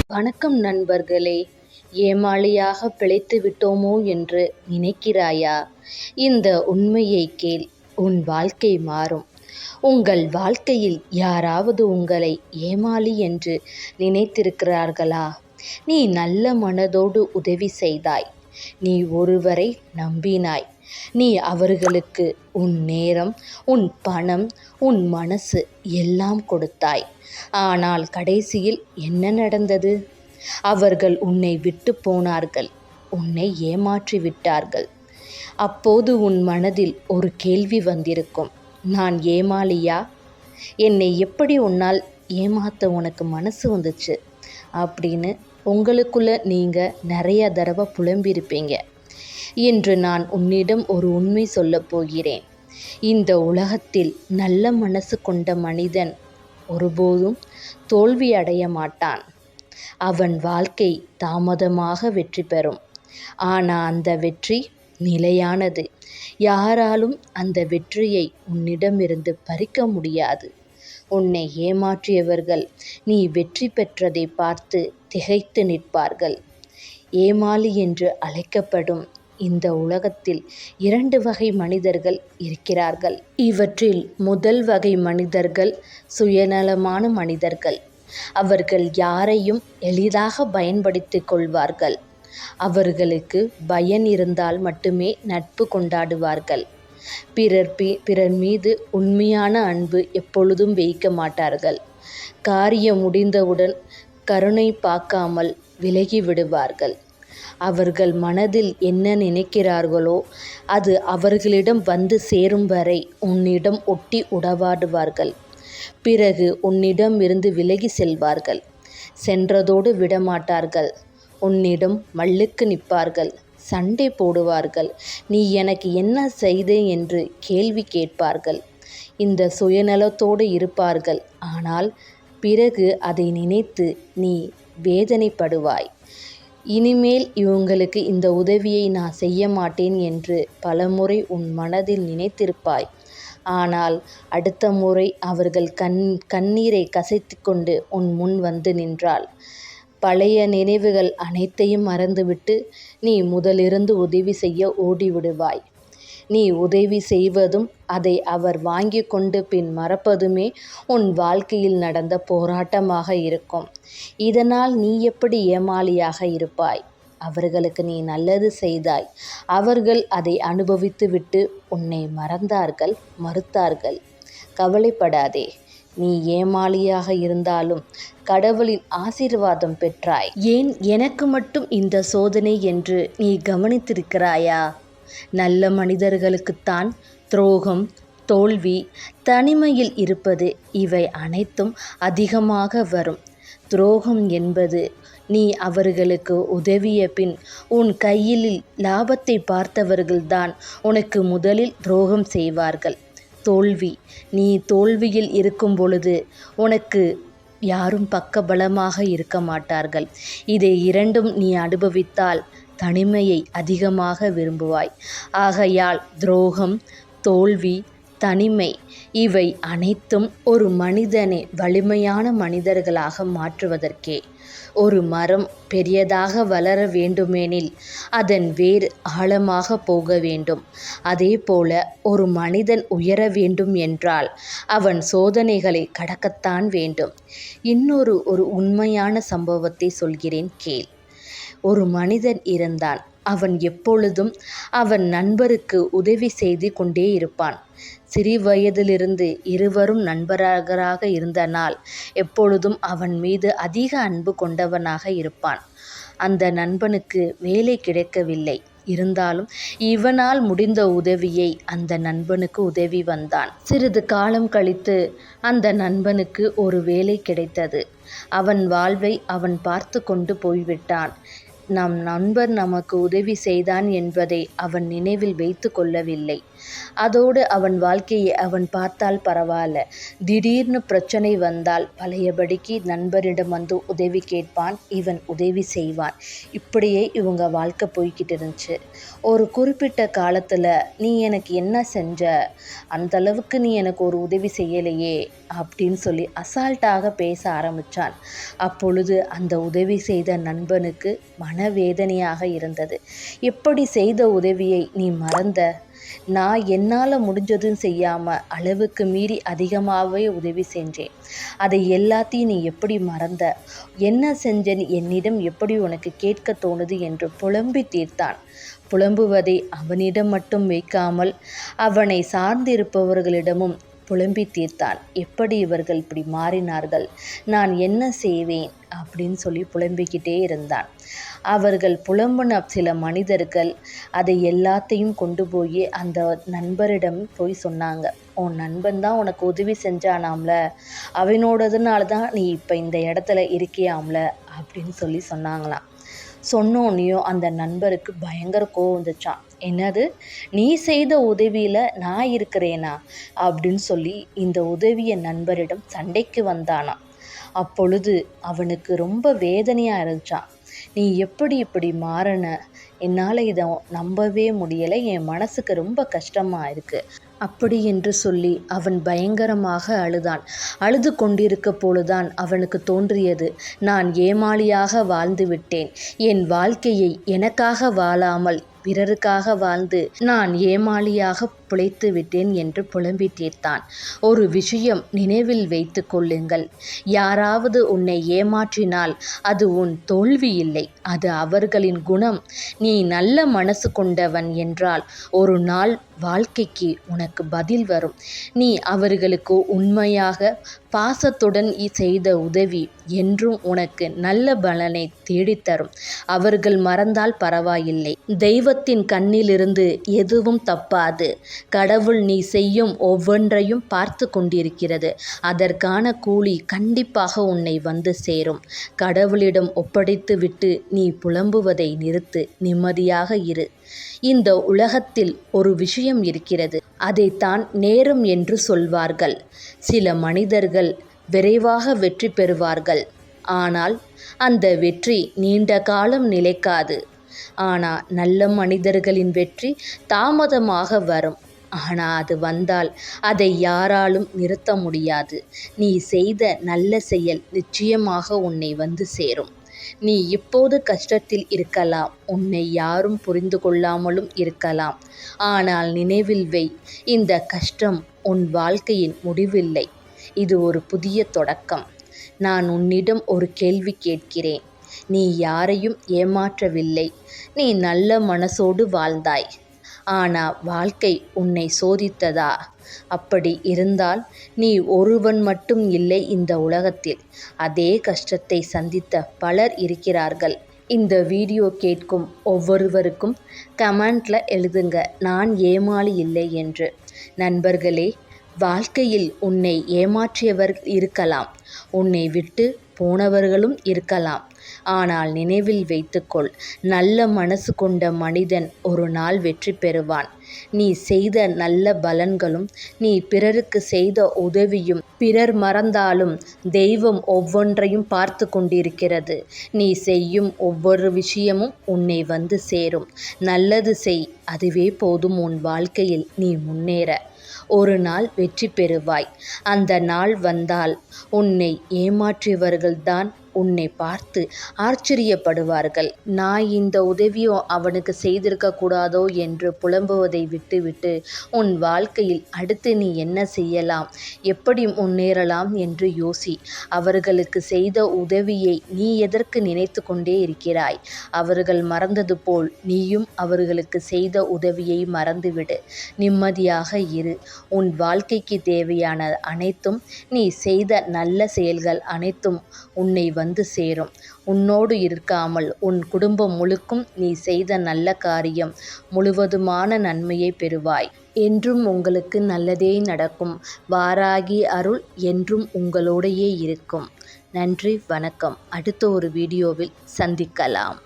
வணக்கம் நண்பர்களே. ஏமாளியாக பிழைத்து விட்டோமோ என்று நினைக்கிறாயா? இந்த உண்மையை கேள், உன் வாழ்க்கை மாறும். உங்கள் வாழ்க்கையில் யாராவது உங்களை ஏமாளி என்று நினைத்திருக்கிறார்களா? நீ நல்ல மனதோடு உதவி செய்தாய். நீ ஒருவரை நம்பினாய். நீ அவர்களுக்கு உன் நேரம், உன் பணம், உன் மனசு எல்லாம் கொடுத்தாய். ஆனால் கடைசியில் என்ன நடந்தது? அவர்கள் உன்னை விட்டு போனார்கள். உன்னை ஏமாற்றி விட்டார்கள். அப்போது உன் மனதில் ஒரு கேள்வி வந்திருக்கும், நான் ஏமாளியா? என்னை எப்படி உன்னால் ஏமாத்த உனக்கு மனசு வந்துச்சு அப்படின்னு உங்களுக்குள்ள நீங்கள் நிறைய தடவை புலம்பியிருப்பீங்க. இன்று நான் உன்னிடம் ஒரு உண்மை சொல்லப் போகிறேன். இந்த உலகத்தில் நல்ல மனசு கொண்ட மனிதன் ஒருபோதும் தோல்வி அடைய மாட்டான். அவன் வாழ்க்கை தாமதமாக வெற்றி பெறும். ஆனால் அந்த வெற்றி நிலையானது. யாராலும் அந்த வெற்றியை உன்னிடமிருந்து பறிக்க முடியாது. உன்னை ஏமாற்றியவர்கள் நீ வெற்றி பெற்றதை பார்த்து திகைத்து நிற்பார்கள். ஏமாளி என்று அழைக்கப்படும் இந்த உலகத்தில் 2 வகை மனிதர்கள் இருக்கிறார்கள். இவற்றில் முதல் வகை மனிதர்கள் சுயநலமான மனிதர்கள். அவர்கள் யாரையும் எளிதாக பயன்படுத்திக் கொள்வார்கள். அவர்களுக்கு பயன் இருந்தால் மட்டுமே நட்பு கொண்டாடுவார்கள். பிறர் மீது உண்மையான அன்பு எப்பொழுதும் வைக்க மாட்டார்கள். காரியம் முடிந்தவுடன் கருணை பார்க்காமல் விலகி விடுவார்கள். அவர்கள் மனதில் என்ன நினைக்கிறார்களோ அது அவர்களிடம் வந்து சேரும் வரை உன்னிடம் ஒட்டி உறவாடுவார்கள். பிறகு உன்னிடம் இருந்து விலகி செல்வார்கள். சென்றதோடு விடமாட்டார்கள். உன்னிடம் மல்லுக்கு நிற்பார்கள். சண்டை போடுவார்கள். நீ எனக்கு என்ன செய்தே என்று கேள்வி கேட்பார்கள். இந்த சுயநலத்தோடு இருப்பார்கள். ஆனால் பிறகு அதை நினைத்து நீ வேதனைப்படுவாய். இனிமேல் இவங்களுக்கு இந்த உதவியை நான் செய்ய மாட்டேன் என்று பலமுறை உன் மனதில் நினைத்திருப்பாய். ஆனால் அடுத்த முறை அவர்கள் கண்ணீரை கசைத்து கொண்டு உன் முன் வந்து நின்றால் பழைய நினைவுகள் அனைத்தையும் மறந்துவிட்டு நீ முதலிருந்து உதவி செய்ய ஓடிவிடுவாய். நீ உதவி செய்வதும் அதை அவர் வாங்கி கொண்டு பின் மறப்பதுமே உன் வாழ்க்கையில் நடந்த போராட்டமாக இருக்கும். இதனால் நீ எப்படி ஏமாளியாக இருப்பாய்? அவர்களுக்கு நீ நல்லது செய்தாய். அவர்கள் அதை அனுபவித்துவிட்டு உன்னை மறந்தார்கள், மறுத்தார்கள். கவலைப்படாதே. நீ ஏமாளியாக இருந்தாலும் கடவுளின் ஆசீர்வாதம் பெற்றாய். ஏன் எனக்கு மட்டும் இந்த சோதனை என்று நீ கவனித்திருக்கிறாயா? நல்ல மனிதர்களுக்குத்தான் துரோகம், தோல்வி, தனிமையில் இருப்பது இவை அனைத்தும் அதிகமாக வரும். துரோகம் என்பது நீ அவர்களுக்கு உதவிய பின் உன் கையில் லாபத்தை பார்த்தவர்கள்தான் உனக்கு முதலில் துரோகம் செய்வார்கள். தோல்வி, நீ தோல்வியில் இருக்கும் பொழுது உனக்கு யாரும் பக்கபலமாக இருக்க மாட்டார்கள். இதை இரண்டும் நீ அனுபவித்தால் தனிமையை அதிகமாக விரும்புவாய். ஆகையால் துரோகம், தோல்வி, தனிமை இவை அனைத்தும் ஒரு மனிதனை வலிமையான மனிதர்களாக மாற்றுவதற்கே. ஒரு மரம் பெரியதாக வளர வேண்டுமெனில் அதன் வேர் ஆழமாக போக வேண்டும். அதேபோல ஒரு மனிதன் உயர வேண்டும் என்றால் அவன் சோதனைகளை கடக்கத்தான் வேண்டும். இன்னொரு உண்மையான சம்பவத்தை சொல்கிறேன் கேள். ஒரு மனிதன் இருந்தான். அவன் எப்பொழுதும் அவன் நண்பருக்கு உதவி செய்து கொண்டே இருப்பான். சிறு வயதிலிருந்து இருவரும் நண்பராக இருந்த நாள் எப்பொழுதும் அவன் மீது அதிக அன்பு கொண்டவனாக இருப்பான். அந்த நண்பனுக்கு வேலை கிடைக்கவில்லை. இருந்தாலும் இவனால் முடிந்த உதவியை அந்த நண்பனுக்கு உதவி வந்தான். சிறிது காலம் கழித்து அந்த நண்பனுக்கு ஒரு வேலை கிடைத்தது. அவன் வாழ்வை அவன் பார்த்து கொண்டு போய்விட்டான். நம் நண்பன் நமக்கு உதவி செய்தான் என்பதை அவன் நினைவில் வைத்து கொள்ளவில்லை. அதோடு அவன் வாழ்க்கையை அவன் பார்த்தால் பரவாயில்ல. திடீர்னு பிரச்சனை வந்தால் பழையபடிக்கு நண்பரிடம் வந்து உதவி கேட்பான், இவன் உதவி செய்வான். இப்படியே இவங்க வாழ்க்கை போய்கிட்டு இருந்துச்சு. ஒரு குறிப்பிட்ட காலத்தில் நீ எனக்கு என்ன செஞ்ச, அந்தளவுக்கு நீ எனக்கு ஒரு உதவி செய்யலையே அப்படின்னு சொல்லி அசால்ட்டாக பேச ஆரம்பித்தான். அப்பொழுது அந்த உதவி செய்த நண்பனுக்கு மனவேதனையாக இருந்தது. எப்படி செய்த உதவியை நீ மறந்த? நான் என்னால் முடிஞ்சதும் செய்யாமல் அளவுக்கு மீறி அதிகமாகவே உதவி செஞ்சேன். அதை எல்லாத்தையும் நீ எப்படி மறந்த? என்ன செஞ்சேன் என்னிடம் எப்படி உனக்கு கேட்க தோணுது என்று புலம்பி தீர்த்தான். புலம்புவதை அவனிடம் மட்டும் வைக்காமல் அவனை சார்ந்திருப்பவர்களிடமும் புலம்பி தீர்த்தான். எப்படி இவர்கள் இப்படி மாறினார்கள், நான் என்ன செய்வேன் அப்படின்னு சொல்லி புலம்பிக்கிட்டே இருந்தான். அவர்கள் புலம்புன சில மனிதர்கள் அதை எல்லாத்தையும் கொண்டு போய் அந்த நண்பரிடம் போய் சொன்னாங்க. உன் நண்பன் தான் உனக்கு உதவி செஞ்சானாம்ல, அவனோடதுனால தான் நீ இப்போ இந்த இடத்துல இருக்கியாம்ல அப்படின்னு சொல்லி சொன்னாங்களாம். சொன்னோன்னையும் அந்த நண்பருக்கு பயங்கர கோவம் வந்துச்சான். என்னது, நீ செய்த உதவியில் நான் இருக்கிறேனா அப்படின்னு சொல்லி இந்த உதவிய நண்பரிடம் சண்டைக்கு வந்தானாம். அப்பொழுது அவனுக்கு ரொம்ப வேதனையாக இருந்துச்சான். நீ எப்படி இப்படி மாறின? என்னால் இதை நம்பவே முடியலை, என் மனசுக்கு ரொம்ப கஷ்டமாக இருக்குது அப்படி என்று சொல்லி அவன் பயங்கரமாக அழுதான். அழுது கொண்டிருக்க போலுதான் அவனுக்கு தோன்றியது, நான் ஏமாளியாக வாழ்ந்து விட்டேன். என் வாழ்க்கையை எனக்காக வாழாமல் பிறருக்காக வாழ்ந்து நான் ஏமாளியாக பிழைத்து விட்டேன் என்று புலம்பி தீர்த்தான். ஒரு விஷயம் நினைவில் வைத்து கொள்ளுங்கள். யாராவது உன்னை ஏமாற்றினால் அது உன் தோல்வி இல்லை, அது அவர்களின் குணம். நீ நல்ல மனசு கொண்டவன் என்றால் ஒரு நாள் வாழ்க்கைக்கு உனக்கு பதில் வரும். நீ அவர்களுக்கு உண்மையாக பாசத்துடன் செய்த உதவி என்றும் உனக்கு நல்ல பலனை தேடித்தரும். அவர்கள் மறந்தால் பரவாயில்லை, தெய்வத்தின் கண்ணிலிருந்து எதுவும் தப்பாது. கடவுள் நீ செய்யும் ஒவ்வொன்றையும் பார்த்து கொண்டிருக்கிறது. அதற்கான கூலி கண்டிப்பாக உன்னை வந்து சேரும். கடவுளிடம் ஒப்படைத்து விட்டு நீ புலம்புவதை நிறுத்து, நிம்மதியாக இரு. இந்த உலகத்தில் ஒரு விஷயம் இருக்கிறது, அதைத்தான் நேரம் என்று சொல்வார்கள். சில மனிதர்கள் விரைவாக வெற்றி பெறுவார்கள், ஆனால் அந்த வெற்றி நீண்ட காலம் நிலைக்காது. ஆனால் நல்ல மனிதர்களின் வெற்றி தாமதமாக வரும். ஆனால் அது வந்தால் அதை யாராலும் நிறுத்த முடியாது. நீ செய்த நல்ல செயல் நிச்சயமாக உன்னை வந்து சேரும். நீ இப்போது கஷ்டத்தில் இருக்கலாம், உன்னை யாரும் புரிந்து கொள்ளாமலும் இருக்கலாம். ஆனால் நினைவில் வை, இந்த கஷ்டம் உன் வாழ்க்கையின் முடிவில்லை, இது ஒரு புதிய தொடக்கம். நான் உன்னிடம் ஒரு கேள்வி கேட்கிறேன். நீ யாரையும் ஏமாற்றவில்லை, நீ நல்ல மனசோடு வாழ்ந்தாய். ஆனால் வாழ்க்கை உன்னை சோதித்ததா? அப்படி இருந்தால் நீ ஒருவன் மட்டும் இல்லை இந்த உலகத்தில். அதே கஷ்டத்தை சந்தித்த பலர் இருக்கிறார்கள். இந்த வீடியோ கேட்கும் ஒவ்வொருவருக்கும் கமெண்ட்ல எழுதுங்க, நான் ஏமாளி இல்லை என்று. நண்பர்களே, வாழ்க்கையில் உன்னை ஏமாற்றியவர் இருக்கலாம், உன்னை விட்டு போனவர்களும் இருக்கலாம். ஆனால் நினைவில் வைத்துக்கொள், நல்ல மனசு கொண்ட மனிதன் ஒரு நாள் வெற்றி பெறுவான். நீ செய்த நல்ல பலன்களும் நீ பிறருக்கு செய்த உதவியும் பிறர் மறந்தாலும் தெய்வம் ஒவ்வொன்றையும் பார்த்து கொண்டிருக்கிறது. நீ செய்யும் ஒவ்வொரு விஷயமும் உன்னை வந்து சேரும். நல்லது செய், அதுவே போதும் உன் வாழ்க்கையில் நீ முன்னேற. ஒரு நாள் வெற்றி பெறுவாய். அந்த நாள் வந்தால் உன்னை ஏமாற்றியவர்கள்தான் உன்னை பார்த்து ஆச்சரியப்படுவார்கள். நான் இந்த உதவியோ அவனுக்கு செய்திருக்க கூடாதோ என்று புலம்புவதை விட்டுவிட்டு உன் வாழ்க்கையில் அடுத்து நீ என்ன செய்யலாம், எப்படி முன்னேறலாம் என்று யோசி. அவர்களுக்கு செய்த உதவியை நீ எதற்கு நினைத்து கொண்டே இருக்கிறாய்? அவர்கள் மறந்தது போல் நீயும் அவர்களுக்கு செய்த உதவியை மறந்துவிடு. நிம்மதியாக இரு. உன் வாழ்க்கைக்கு தேவையான அனைத்தும், நீ செய்த நல்ல செயல்கள் அனைத்தும் உன்னை வந்து சேரும். உன்னோடு இருக்காமல் உன் குடும்பம் முழுக்கும் நீ செய்த நல்ல காரியம் முழுவதுமான நன்மையை பெறுவாய். என்றும் உங்களுக்கு நல்லதே நடக்கும். வாராகி அருள் என்றும் உங்களோடையே இருக்கும். நன்றி, வணக்கம். அடுத்த ஒரு வீடியோவில் சந்திக்கலாம்.